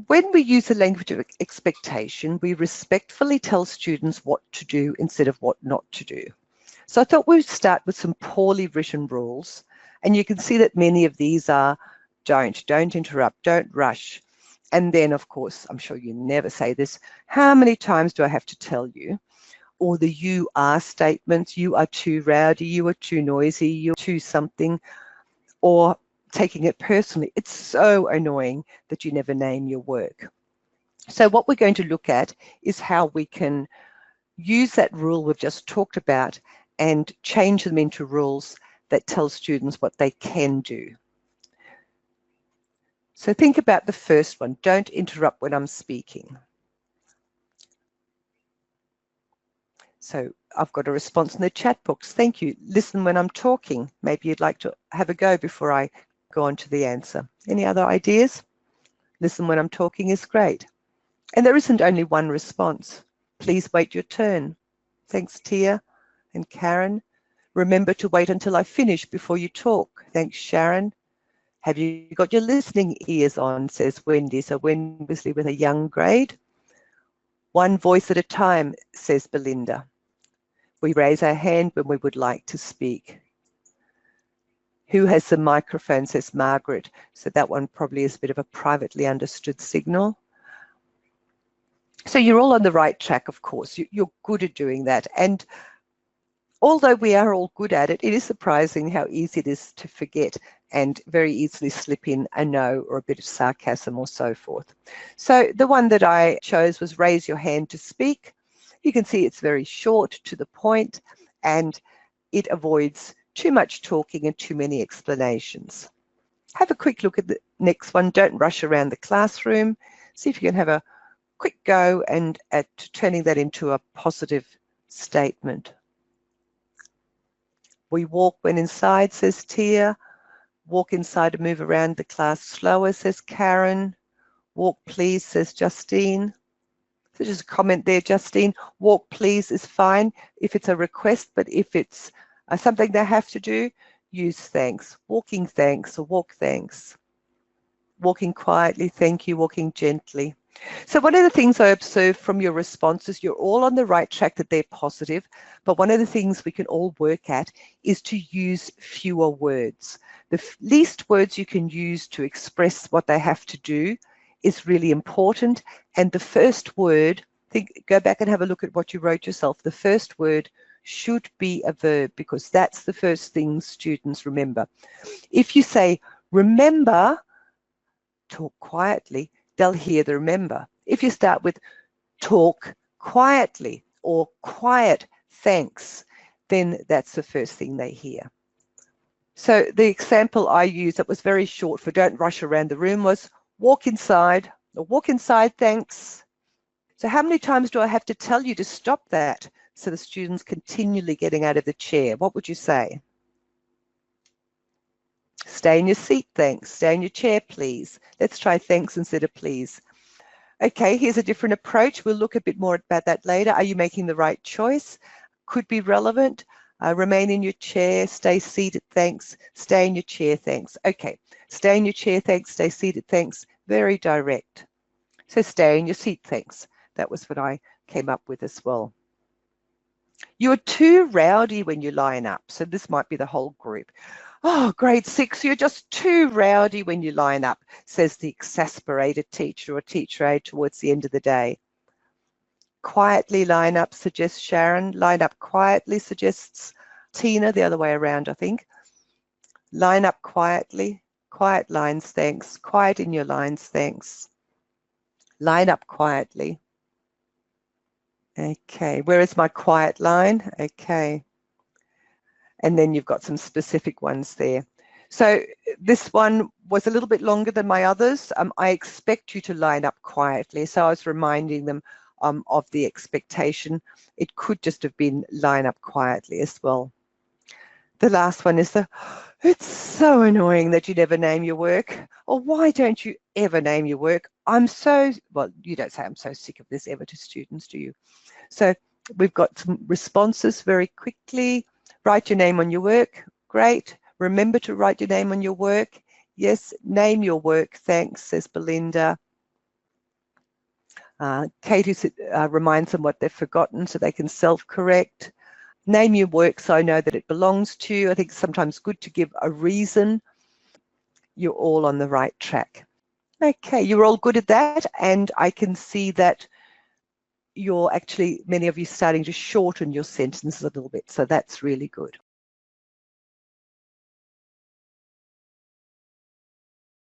When we use the language of expectation, we respectfully tell students what to do instead of what not to do. So I thought we'd start with some poorly written rules. And you can see that many of these are don't interrupt, don't rush. And then, of course, I'm sure you never say this, how many times do I have to tell you? Or the you are statements, you are too rowdy, you are too noisy, you're too something, or taking it personally. It's so annoying that you never name your work. So what we're going to look at is how we can use that rule we've just talked about and change them into rules that tell students what they can do. So think about the first one, don't interrupt when I'm speaking. So I've got a response in the chat box. Thank you. Listen when I'm talking. Maybe you'd like to have a go before I go on to the answer. Any other ideas? Listen when I'm talking is great. And there isn't only one response. Please wait your turn. Thanks, Tia and Karen. Remember to wait until I finish before you talk. Thanks, Sharon. Have you got your listening ears on, says Wendy. So Wendy with a young grade. One voice at a time, says Belinda. We raise our hand when we would like to speak. Who has the microphone, says Margaret. So that one probably is a bit of a privately understood signal. So you're all on the right track, of course. You're good at doing that. And although we are all good at it, it is surprising how easy it is to forget and very easily slip in a no or a bit of sarcasm or so forth. So the one that I chose was raise your hand to speak. You can see it's very short, to the point, and it avoids too much talking and too many explanations. Have a quick look at the next one. Don't rush around the classroom. See if you can have a quick go and at turning that into a positive statement. We walk when inside, says Tia. Walk inside and move around the class slower, says Karen. Walk please, says Justine. So just a comment there, Justine. Walk please is fine if it's a request, but if it's something they have to do, use thanks. Walking thanks or walk thanks. Walking quietly, thank you. Walking gently. So one of the things I observed from your responses, you're all on the right track, that they're positive, but one of the things we can all work at is to use fewer words. The least words you can use to express what they have to do is really important. And the first word, go back and have a look at what you wrote yourself. The first word should be a verb, because that's the first thing students remember. If you say, remember, talk quietly, they'll hear the remember. If you start with talk quietly or quiet thanks, then that's the first thing they hear. So the example I used that was very short for don't rush around the room was walk inside, or walk inside thanks. So how many times do I have to tell you to stop that so the student's continually getting out of the chair? What would you say? Stay in your seat, thanks. Stay in your chair, please. Let's try thanks instead of please. Okay, here's a different approach. We'll look a bit more about that later. Are you making the right choice? Could be relevant. Remain in your chair, stay seated, thanks. Stay in your chair, thanks. Okay, stay in your chair, thanks. Stay seated, thanks. Very direct. So stay in your seat, thanks. That was what I came up with as well. You're too rowdy when you line up. So this might be the whole group. Oh, grade 6, you're just too rowdy when you line up, says the exasperated teacher or teacher aide towards the end of the day. Quietly line up, suggests Sharon. Line up quietly, suggests Tina, the other way around, I think. Line up quietly. Quiet lines, thanks. Quiet in your lines, thanks. Line up quietly. Okay, where is my quiet line? Okay. And then you've got some specific ones there. So this one was a little bit longer than my others. I expect you to line up quietly. So I was reminding them of the expectation. It could just have been line up quietly as well. The last one is it's so annoying that you never name your work. Or why don't you ever name your work? Well, you don't say I'm so sick of this ever to students, do you? So we've got some responses very quickly. Write your name on your work. Great. Remember to write your name on your work. Yes, name your work. Thanks, says Belinda. Katie reminds them what they've forgotten so they can self-correct. Name your work so I know that it belongs to you. I think it's sometimes good to give a reason. You're all on the right track. Okay, you're all good at that, and I can see that you're actually, many of you, starting to shorten your sentences a little bit, so that's really good.